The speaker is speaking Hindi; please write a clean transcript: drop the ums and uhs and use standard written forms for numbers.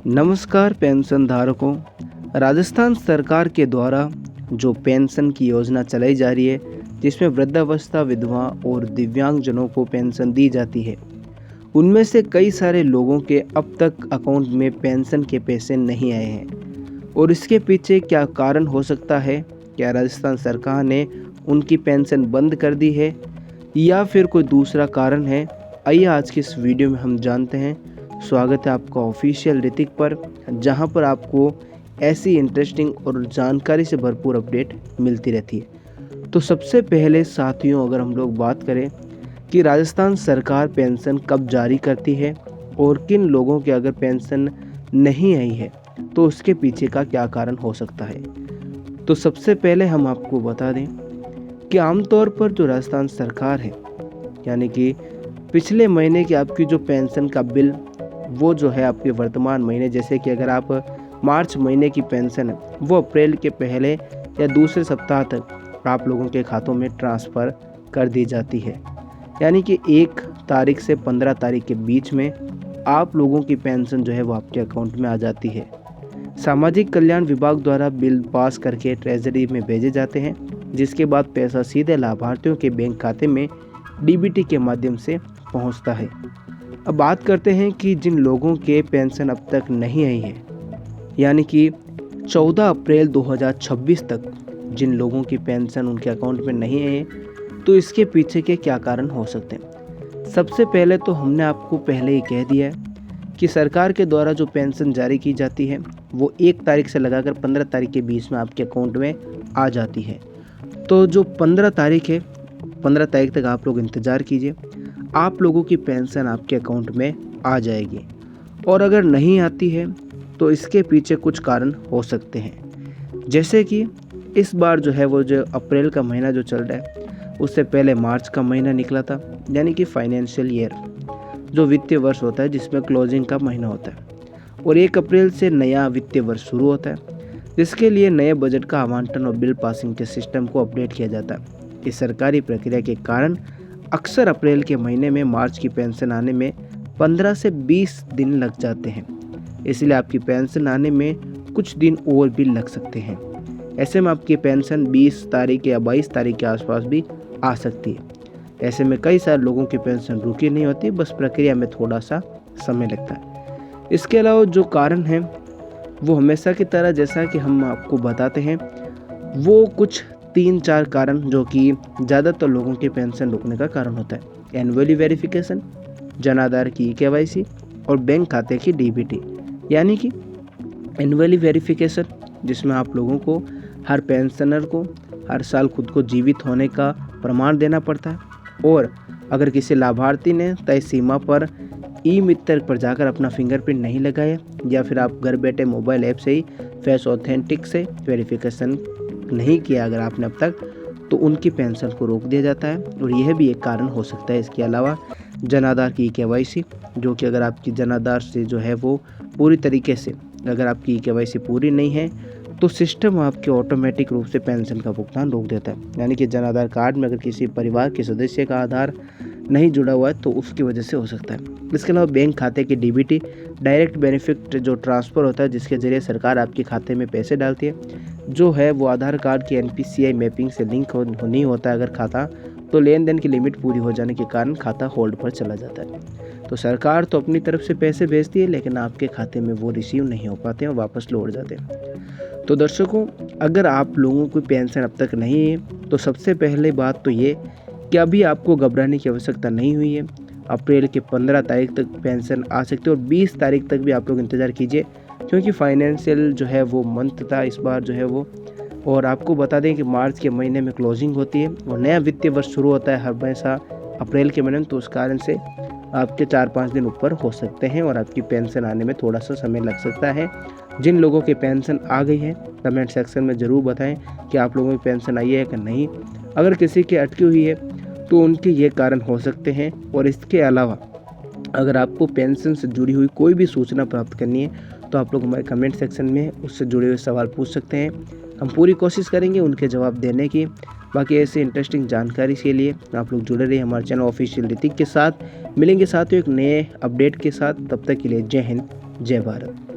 नमस्कार पेंशन धारकों। राजस्थान सरकार के द्वारा जो पेंशन की योजना चलाई जा रही है, जिसमें वृद्धावस्था विधवा और दिव्यांगजनों को पेंशन दी जाती है, उनमें से कई सारे लोगों के अब तक अकाउंट में पेंशन के पैसे नहीं आए हैं। और इसके पीछे क्या कारण हो सकता है? क्या राजस्थान सरकार ने उनकी पेंशन बंद कर दी है या फिर कोई दूसरा कारण है? आइए आज की इस वीडियो में हम जानते हैं। स्वागत है आपका ऑफिशियल ऋतिक पर, जहां पर आपको ऐसी इंटरेस्टिंग और जानकारी से भरपूर अपडेट मिलती रहती है। तो सबसे पहले साथियों, अगर हम लोग बात करें कि राजस्थान सरकार पेंशन कब जारी करती है और किन लोगों के अगर पेंशन नहीं आई है तो उसके पीछे का क्या कारण हो सकता है। तो सबसे पहले हम आपको बता दें कि आमतौर पर जो राजस्थान सरकार है, यानी कि पिछले महीने की आपकी जो पेंशन का बिल, वो जो है आपके वर्तमान महीने, जैसे कि अगर आप मार्च महीने की पेंशन है वो अप्रैल के पहले या दूसरे सप्ताह तक आप लोगों के खातों में ट्रांसफ़र कर दी जाती है। यानी कि 1 तारीख से 15 तारीख के बीच में आप लोगों की पेंशन जो है वो आपके अकाउंट में आ जाती है। सामाजिक कल्याण विभाग द्वारा बिल पास करके ट्रेजरी में भेजे जाते हैं, जिसके बाद पैसा सीधे लाभार्थियों के बैंक खाते में डीबीटी के माध्यम से पहुंचता है। अब बात करते हैं कि जिन लोगों के पेंशन अब तक नहीं आई है, यानी कि 14 अप्रैल 2026 तक जिन लोगों की पेंशन उनके अकाउंट में नहीं आई है, तो इसके पीछे के क्या कारण हो सकते हैं। सबसे पहले तो हमने आपको पहले ही कह दिया है कि सरकार के द्वारा जो पेंशन जारी की जाती है वो 1 तारीख से लगाकर 15 तारीख के बीच में आपके अकाउंट में आ जाती है। तो जो 15 तारीख है, 15 तारीख तक आप लोग इंतज़ार कीजिए, आप लोगों की पेंशन आपके अकाउंट में आ जाएगी। और अगर नहीं आती है तो इसके पीछे कुछ कारण हो सकते हैं, जैसे कि इस बार जो है वो जो अप्रैल का महीना जो चल रहा है उससे पहले मार्च का महीना निकला था, यानी कि फाइनेंशियल ईयर जो वित्तीय वर्ष होता है जिसमें क्लोजिंग का महीना होता है। और 1 अप्रैल से नया वित्तीय वर्ष शुरू होता है, जिसके लिए नए बजट का आवंटन और बिल पासिंग के सिस्टम को अपडेट किया जाता है। इस सरकारी प्रक्रिया के कारण अक्सर अप्रैल के महीने में मार्च की पेंशन आने में 15 से 20 दिन लग जाते हैं, इसलिए आपकी पेंशन आने में कुछ दिन और भी लग सकते हैं। ऐसे में आपकी पेंशन 20 तारीख या 22 तारीख के आसपास भी आ सकती है। ऐसे में कई सारे लोगों की पेंशन रुकी नहीं होती, बस प्रक्रिया में थोड़ा सा समय लगता है। इसके अलावा जो कारण हैं वो हमेशा की तरह, जैसा कि हम आपको बताते हैं, वो कुछ 3-4 कारण जो कि ज़्यादातर लोगों के पेंशन रुकने का कारण होता है। एनुअली वेरिफिकेशन, जन आधार की केवाईसी और बैंक खाते की डीबीटी। यानी कि एनुअली वेरिफिकेशन, जिसमें आप लोगों को, हर पेंशनर को हर साल खुद को जीवित होने का प्रमाण देना पड़ता है। और अगर किसी लाभार्थी ने तय सीमा पर ई मित्र पर जाकर अपना फिंगरप्रिंट नहीं लगाया या फिर आप घर बैठे मोबाइल ऐप से ही फेस ऑथेंटिक से वेरिफिकेशन नहीं किया अगर आपने अब तक, तो उनकी पेंशन को रोक दिया जाता है। और यह भी एक कारण हो सकता है। इसके अलावा जन आधार की केवाईसी, जो कि अगर आपकी जन आधार से जो है वो पूरी तरीके से, अगर आपकी केवाईसी पूरी नहीं है तो सिस्टम आपके ऑटोमेटिक रूप से पेंशन का भुगतान रोक देता है। यानी कि जन आधार कार्ड में अगर किसी परिवार के सदस्य का आधार नहीं जुड़ा हुआ है तो उसकी वजह से हो सकता है। इसके अलावा बैंक खाते की डीबीटी, डायरेक्ट बेनिफिट जो ट्रांसफ़र होता है, जिसके ज़रिए सरकार आपके खाते में पैसे डालती है, जो है वो आधार कार्ड की एनपीसीआई मैपिंग से लिंक नहीं होता है अगर खाता, तो लेन देन की लिमिट पूरी हो जाने के कारण खाता होल्ड पर चला जाता है। तो सरकार तो अपनी तरफ से पैसे भेजती है, लेकिन आपके खाते में वो रिसीव नहीं हो पाते हैं और वापस लौट जाते हैं। तो दर्शकों, अगर आप लोगों की पेंशन अब तक नहीं है तो सबसे पहले बात तो ये कि अभी आपको घबराने की आवश्यकता नहीं हुई है। अप्रैल के 15 तारीख तक पेंशन आ सकती है और 20 तारीख तक भी आप लोग इंतज़ार कीजिए, क्योंकि फाइनेंशियल जो है वो मंथ था इस बार जो है वो। और आपको बता दें कि मार्च के महीने में क्लोजिंग होती है और नया वित्तीय वर्ष शुरू होता है हर हमेशा अप्रैल के महीने में, तो उस कारण से आपके 4-5 दिन ऊपर हो सकते हैं और आपकी पेंशन आने में थोड़ा सा समय लग सकता है। जिन लोगों की पेंशन आ गई है, कमेंट सेक्शन में ज़रूर बताएं कि आप लोगों की पेंशन आई है कि नहीं। अगर किसी की अटकी हुई है तो उनके ये कारण हो सकते हैं। और इसके अलावा अगर आपको पेंशन से जुड़ी हुई कोई भी सूचना प्राप्त करनी है तो आप लोग हमारे कमेंट सेक्शन में उससे जुड़े हुए सवाल पूछ सकते हैं। हम पूरी कोशिश करेंगे उनके जवाब देने की। बाकी ऐसे इंटरेस्टिंग जानकारी के लिए आप लोग जुड़े रहिए हमारे चैनल ऑफिशियल ऋतिक के साथ। मिलेंगे साथियों एक नए अपडेट के साथ, तब तक के लिए जय हिंद, जय भारत।